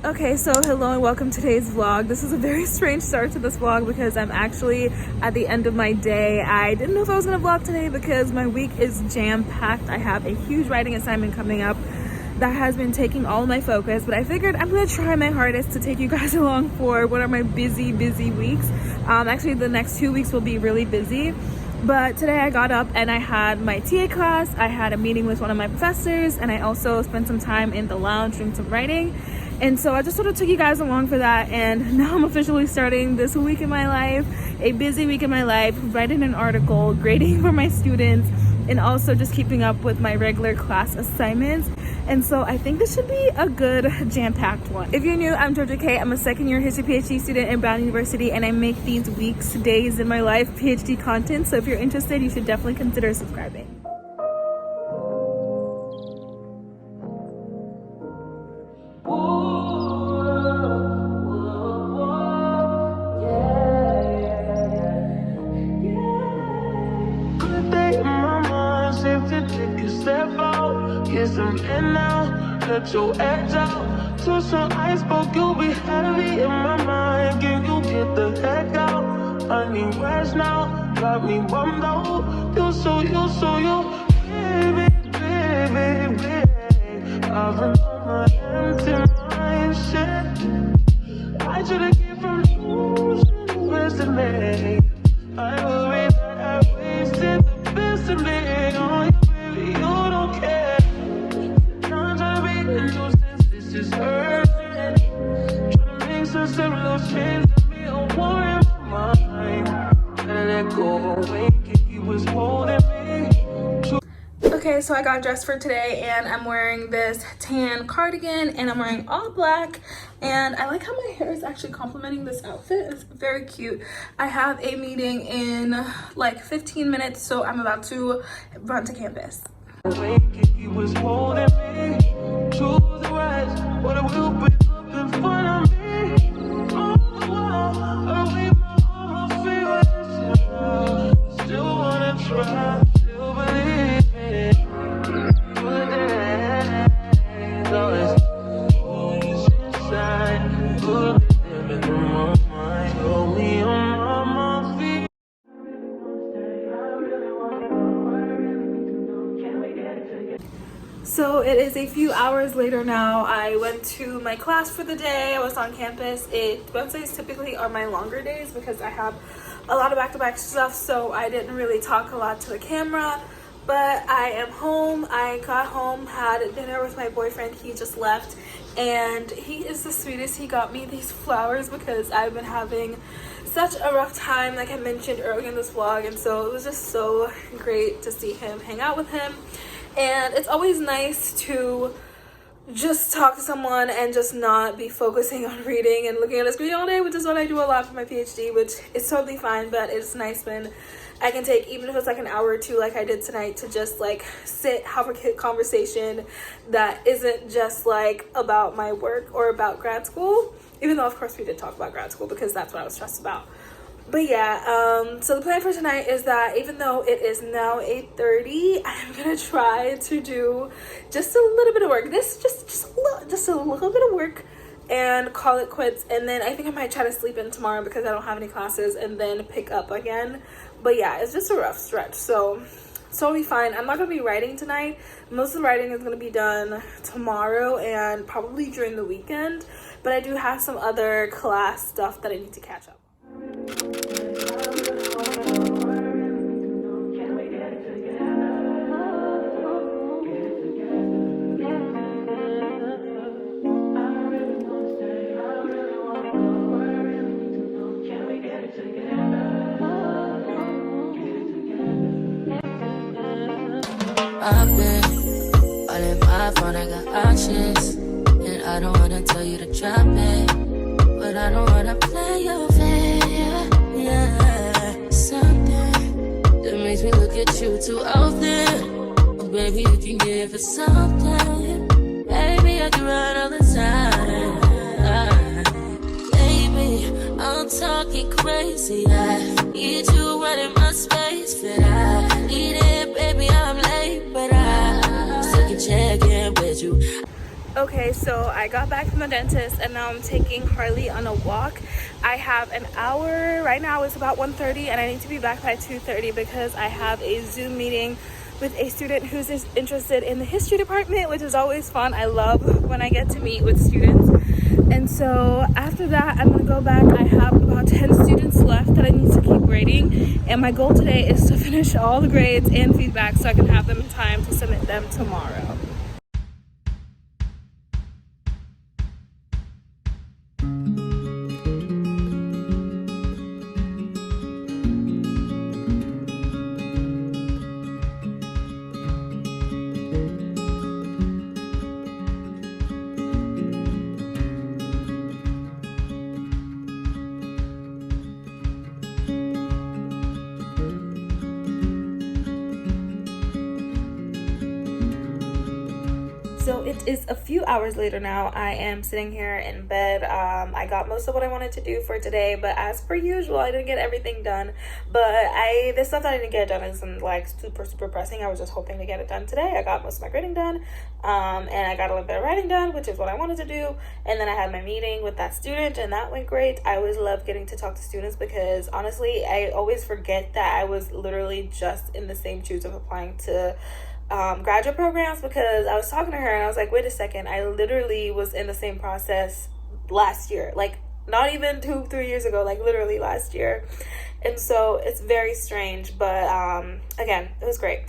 Okay, so hello and welcome to today's vlog. This is a very strange start to this vlog because I'm actually at the end of my day. I didn't know if I was gonna vlog today because my week is jam-packed. I have a huge writing assignment coming up that has been taking all of my focus, but I figured I'm gonna try my hardest to take you guys along for what are my busy weeks. Actually, the next 2 weeks will be really busy. But today I got up and I had my TA class, I had a meeting with one of my professors, and I also spent some time in the lounge doing some writing. And so I just sort of took you guys along for that, and now I'm officially starting this week in my life, a busy week in my life, writing an article, grading for my students, and also just keeping up with my regular class assignments. And so I think this should be a good jam-packed one. If you're new, I'm Georga-Kay. I'm a second-year history PhD student at Brown University, and I make these weeks, days in my life PhD content. So if you're interested, you should definitely consider subscribing. Let your edge out to some iceberg, you'll be heavy in my mind. Can you get the heck out? I need rest now, got me bummed out. You so baby, baby, baby. I've been on my empty mind, shit. I should've came from losing the best in me. I worry that I wasted the best in me. Oh, you, baby, you don't care. This is urgent. Trying to make some simple change to be a war in my mind. Let go away, he was holding me. Okay, so I got dressed for today and I'm wearing this tan cardigan and I'm wearing all black, and I like how my hair is actually complementing this outfit. It's very cute. I have a meeting in like 15 minutes, so I'm about to run to campus. He was holding me. Choose the rest, but it will be up in front of me. On the wall, I wave my arms, feel it. Still wanna try, still believe it. Good days, always inside. Good living in my mind. Hold me on my feet. So it is a few hours later now. I went to my class for the day. I was on campus. Wednesdays typically are my longer days because I have a lot of back-to-back stuff, so I didn't really talk a lot to the camera. But I am home. I got home, had dinner with my boyfriend. He just left, and he is the sweetest. He got me these flowers because I've been having such a rough time, like I mentioned earlier in this vlog, and so it was just so great to see him, hang out with him. And it's always nice to just talk to someone and just not be focusing on reading and looking at a screen all day, which is what I do a lot for my PhD, which is totally fine. But it's nice when I can take, even if it's like an hour or two like I did tonight, to just like sit, have a conversation that isn't just like about my work or about grad school, even though of course we did talk about grad school because that's what I was stressed about. But yeah, so the plan for tonight is that even though it is now 8:30, I'm gonna try to do just a little bit of work. Just a little bit of work and call it quits. And then I think I might try to sleep in tomorrow because I don't have any classes, and then pick up again. But yeah, it's just a rough stretch, so it's totally fine. I'm not gonna be writing tonight. Most of the writing is gonna be done tomorrow and probably during the weekend. But I do have some other class stuff that I need to catch up. I've been all in my phone, I got options, and I don't wanna tell you to drop it, but I don't wanna play your fair. Yeah, something miss you too often. Oh, baby, you can give it something. Baby, I can run all the time. Baby, I'm talking crazy. I need you running my space, but I need it, baby. I'm late, but I still can check in with you. Okay, so I got back from the dentist and now I'm taking Harley on a walk. I have an hour. Right now it's about 1:30 and I need to be back by 2:30 because I have a Zoom meeting with a student who's interested in the history department, which is always fun. I love when I get to meet with students. And so after that, I'm gonna go back. I have about 10 students left that I need to keep grading. And my goal today is to finish all the grades and feedback so I can have them in time to submit them tomorrow. So it is a few hours later now. I am sitting here in bed. I got most of what I wanted to do for today, but as per usual, I didn't get everything done. But the stuff that I didn't get done isn't like super pressing. I was just hoping to get it done today. I got most of my grading done, and I got a little bit of writing done, which is what I wanted to do. And then I had my meeting with that student, and that went great. I always love getting to talk to students because honestly, I always forget that I was literally just in the same shoes of applying to graduate programs, because I was talking to her and I was like, wait a second, I literally was in the same process last year, like not even 2-3 years ago, like literally last year. And so it's very strange, but again, it was great.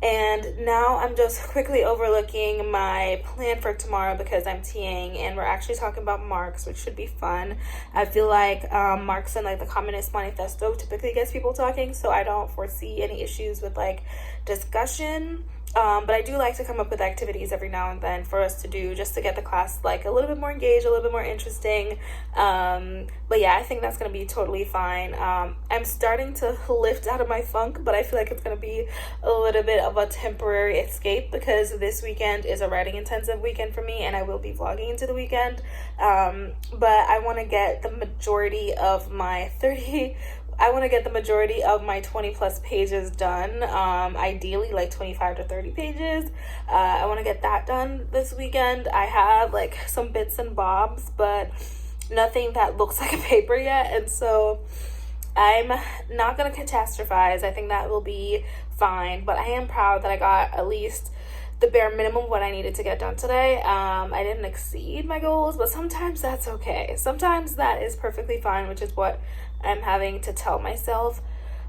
And now I'm just quickly overlooking my plan for tomorrow because I'm TAing and we're actually talking about Marx, which should be fun. I feel like Marx and like the Communist Manifesto typically gets people talking, so I don't foresee any issues with like discussion. But I do like to come up with activities every now and then for us to do just to get the class like a little bit more engaged, a little bit more interesting. But yeah, I think that's going to be totally fine. I'm starting to lift out of my funk, but I feel like it's going to be a little bit of a temporary escape because this weekend is a writing intensive weekend for me and I will be vlogging into the weekend. But I want to get the majority of my 20 plus pages done, ideally like 25 to 30 pages. I want to get that done this weekend. I have like some bits and bobs, but nothing that looks like a paper yet, and so I'm not gonna catastrophize. I think that will be fine, but I am proud that I got at least the bare minimum what I needed to get done today. I didn't exceed my goals, but sometimes that's okay. Sometimes that is perfectly fine, which is what I'm having to tell myself.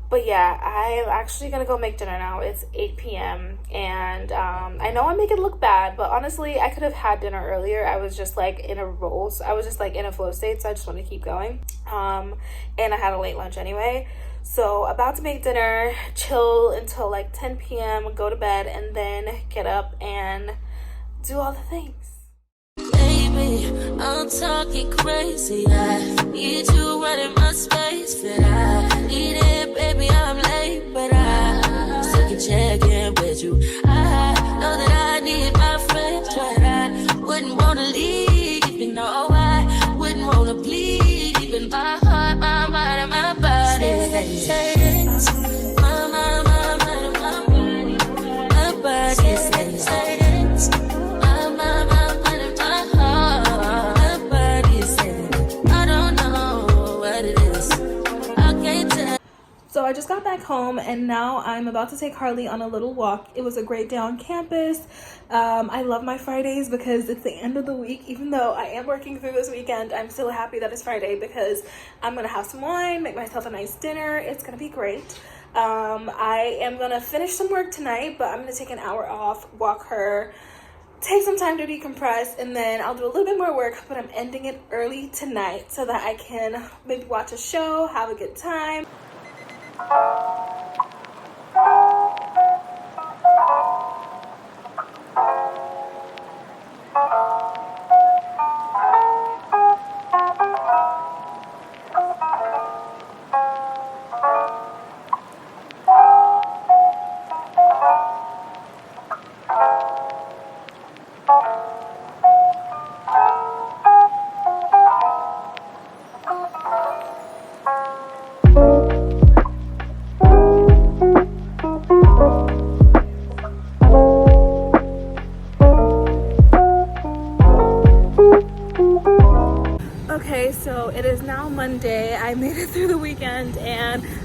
But yeah, I am actually gonna go make dinner now. It's 8 p.m. and I know I make it look bad, but honestly, I could have had dinner earlier. I was just like in a roll. So I was just like in a flow state, so I just want to keep going. And I had a late lunch anyway. So about to make dinner, chill until like 10 p.m., go to bed, and then get up and do all the things. Baby, I'm talking crazy. I need you running my space, but I need it, baby. I'm late, but I still can check in with you. I know that I need my friends, but I wouldn't wanna leave. You know, I wouldn't wanna bleed. Even my heart, my mind, and my body. My mind, and my body. My body says my mind, and my heart. My body says I don't know what it is. I can't tell. So I just got back home and now I'm about to take Harley on a little walk. It was a great day on campus. I love my Fridays because it's the end of the week. Even though I am working through this weekend, I'm still happy that it's Friday because I'm gonna have some wine, make myself a nice dinner. It's gonna be great. I am gonna finish some work tonight, but I'm gonna take an hour off, walk her, take some time to decompress, and then I'll do a little bit more work, but I'm ending it early tonight so that I can maybe watch a show, have a good time.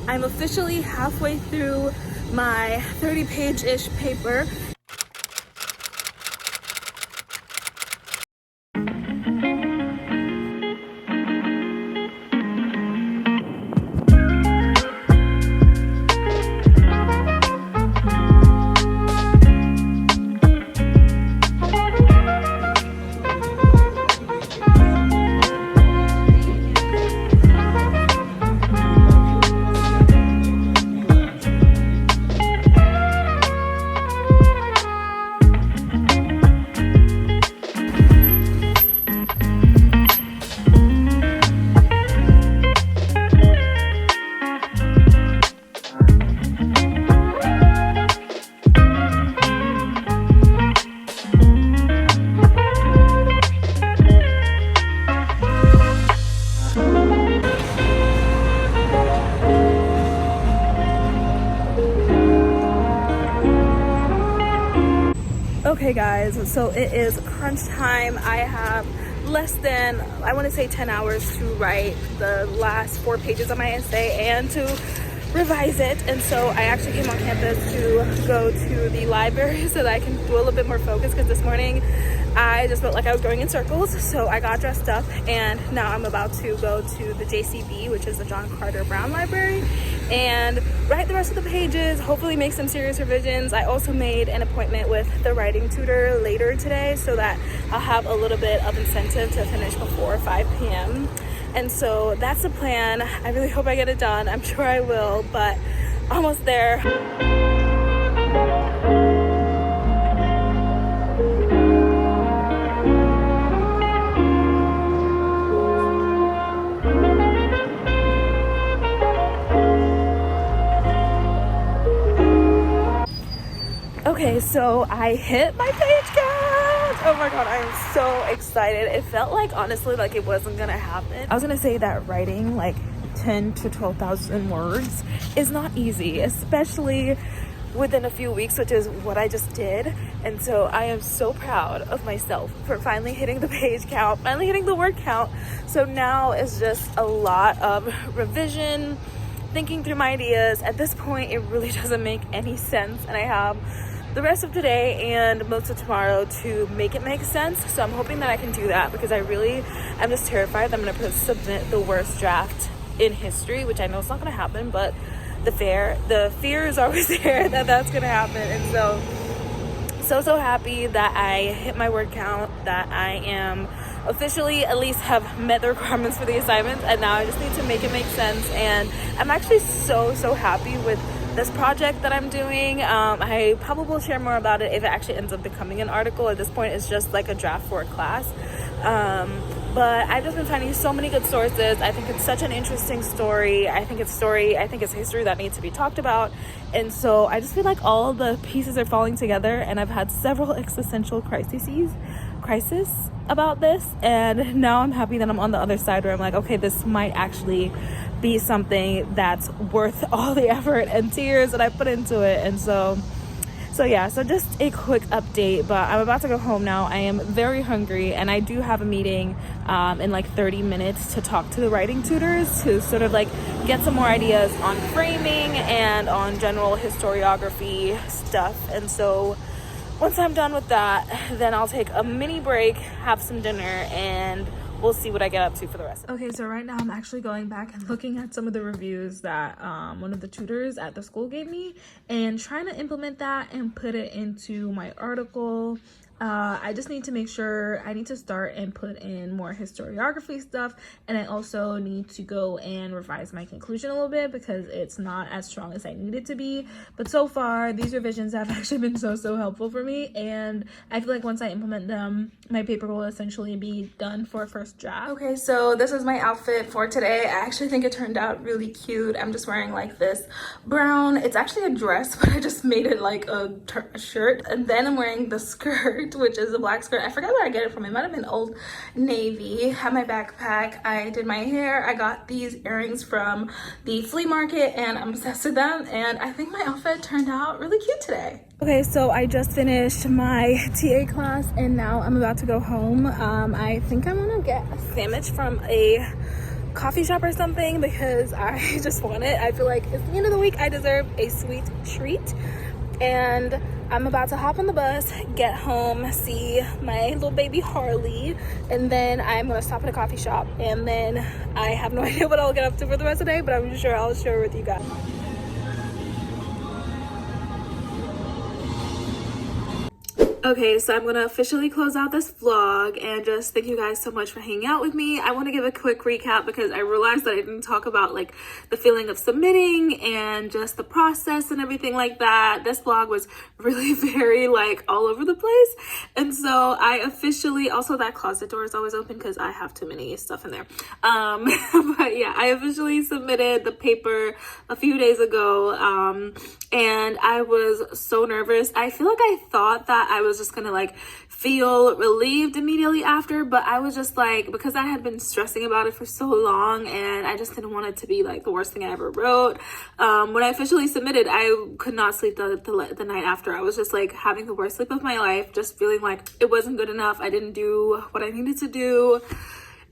I'm officially halfway through my 30-page-ish paper. Okay guys, so it is crunch time. I have less than, I want to say 10 hours to write the last 4 pages of my essay and to revise it. And so I actually came on campus to go to the library so that I can do a little bit more focus, because this morning I just felt like I was going in circles. So I got dressed up and now I'm about to go to the JCB, which is the John Carter Brown Library, and write the rest of the pages, hopefully make some serious revisions. I also made an appointment with the writing tutor later today so that I'll have a little bit of incentive to finish before 5 p.m. And so that's the plan. I really hope I get it done. I'm sure I will, but almost there. Okay, so I hit my page count. Oh my god, I am so excited. It felt like, honestly, like it wasn't gonna happen. I was gonna say that writing like 10 to 12,000 words is not easy, especially within a few weeks, which is what I just did. And so I am so proud of myself for finally hitting the page count, finally hitting the word count. So now it's just a lot of revision, thinking through my ideas. At this point, it really doesn't make any sense, and I have the rest of today and most of tomorrow to make it make sense. So I'm hoping that I can do that, because I'm just terrified that I'm gonna submit the worst draft in history, which I know it's not gonna happen, but the fear is always there that that's gonna happen. And so happy that I hit my word count, that I am officially at least have met the requirements for the assignment, and now I just need to make it make sense. And I'm actually so happy with this project that I'm doing. I probably will share more about it if it actually ends up becoming an article. At this point, it's just like a draft for a class. But I've just been finding so many good sources. I think it's such an interesting story. I think it's history that needs to be talked about. And so I just feel like all the pieces are falling together, and I've had several existential crises about this, and now I'm happy that I'm on the other side where I'm like, okay, this might actually be something that's worth all the effort and tears that I put into it. And so just a quick update, but I'm about to go home now. I am very hungry, and I do have a meeting in like 30 minutes to talk to the writing tutors to sort of like get some more ideas on framing and on general historiography stuff. And so once I'm done with that, then I'll take a mini break, have some dinner, and we'll see what I get up to for the rest of it. Okay, so right now I'm actually going back and looking at some of the reviews that one of the tutors at the school gave me and trying to implement that and put it into my article. I just need to make sure I need to start and put in more historiography stuff, and I also need to go and revise my conclusion a little bit because it's not as strong as I need it to be. But so far, these revisions have actually been so helpful for me, and I feel like once I implement them, my paper will essentially be done for a first draft. Okay, so this is my outfit for today. I actually think it turned out really cute. I'm just wearing like this brown, it's actually a dress, but I just made it like a shirt, and then I'm wearing the skirt, which is a black skirt. I forgot where I get it from. It might have been Old Navy. Have my backpack. I did my hair. I got these earrings from the flea market, and I'm obsessed with them, and I think my outfit turned out really cute today. Okay, so I just finished my TA class, and now I'm about to go home. I think I'm gonna get a sandwich from a coffee shop or something because I just want it. I feel like it's the end of the week. I deserve a sweet treat. And I'm about to hop on the bus, get home, see my little baby Harley, and then I'm gonna stop at a coffee shop, and then I have no idea what I'll get up to for the rest of the day, but I'm sure I'll share with you guys. Okay, so I'm gonna officially close out this vlog and just thank you guys so much for hanging out with me. I want to give a quick recap because I realized that I didn't talk about like the feeling of submitting and just the process and everything like that. This vlog was really very like all over the place, and so I officially, also that closet door is always open because I have too many stuff in there. But yeah, I officially submitted the paper a few days ago, and I was so nervous. I feel like I thought that I was just gonna like feel relieved immediately after, but I was just like, because I had been stressing about it for so long and I just didn't want it to be like the worst thing I ever wrote. When I officially submitted, I could not sleep the night after. I was just like having the worst sleep of my life, just feeling like it wasn't good enough. I didn't do what I needed to do.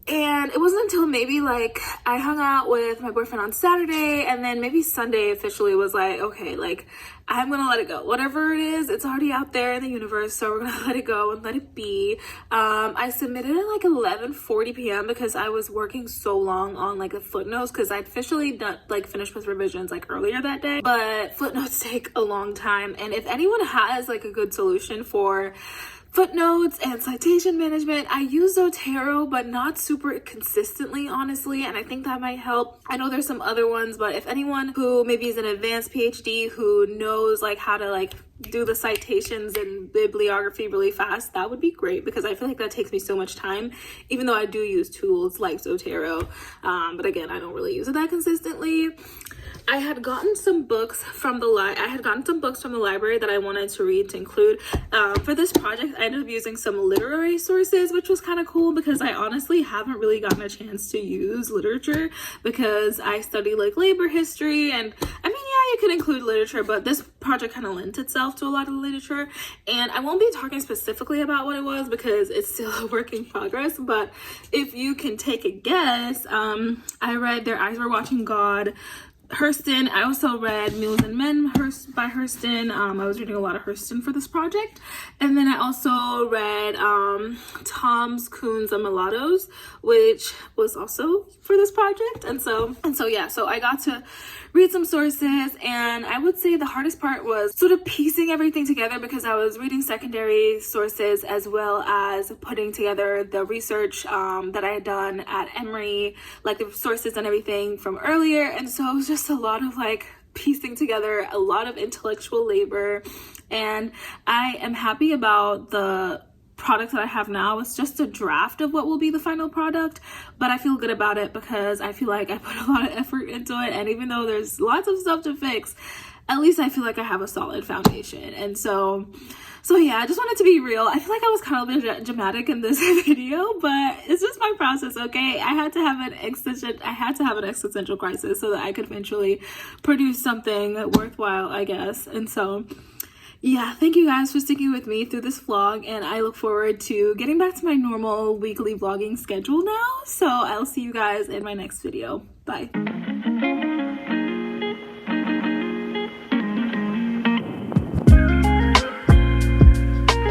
And it wasn't until maybe like I hung out with my boyfriend on Saturday, and then maybe Sunday officially was like, okay, like I'm gonna let it go. Whatever it is, it's already out there in the universe, so we're gonna let it go and let it be. I submitted at like 11:40 p.m. because I was working so long on like the footnotes, because I'd officially done like finished with revisions like earlier that day, but footnotes take a long time. And if anyone has like a good solution for footnotes and citation management, I use Zotero, but not super consistently, honestly, and I think that might help. I know there's some other ones, but if anyone who maybe is an advanced PhD who knows like how to like do the citations and bibliography really fast, that would be great, because I feel like that takes me so much time, even though I do use tools like Zotero, but again, I don't really use it that consistently. I had gotten some books from the library that I wanted to read to include for this project. I ended up using some literary sources, which was kind of cool because I honestly haven't really gotten a chance to use literature because I study like labor history, and I mean, yeah, you could include literature, but this project kind of lent itself to a lot of literature, and I won't be talking specifically about what it was because it's still a work in progress. But if you can take a guess, I read Their Eyes Were Watching God, Hurston. I also read Mules and Men by Hurston. I was reading a lot of Hurston for this project. And then I also read Tom's Coons and Mulattoes, which was also for this project. And so yeah, so I got to read some sources, and I would say the hardest part was sort of piecing everything together, because I was reading secondary sources as well as putting together the research that I had done at Emory, like the sources and everything from earlier. And so it was just a lot of like piecing together, a lot of intellectual labor, and I am happy about the product that I have now. It's just a draft of what will be the final product, but I feel good about it because I feel like I put a lot of effort into it, and even though there's lots of stuff to fix, at least I feel like I have a solid foundation. And so yeah, I just wanted to be real. I feel like I was kind of a bit dramatic in this video, but it's just my process, okay? I had to have an existential crisis so that I could eventually produce something worthwhile, I guess. And so yeah, thank you guys for sticking with me through this vlog, and I look forward to getting back to my normal weekly vlogging schedule now. So I'll see you guys in my next video. Bye.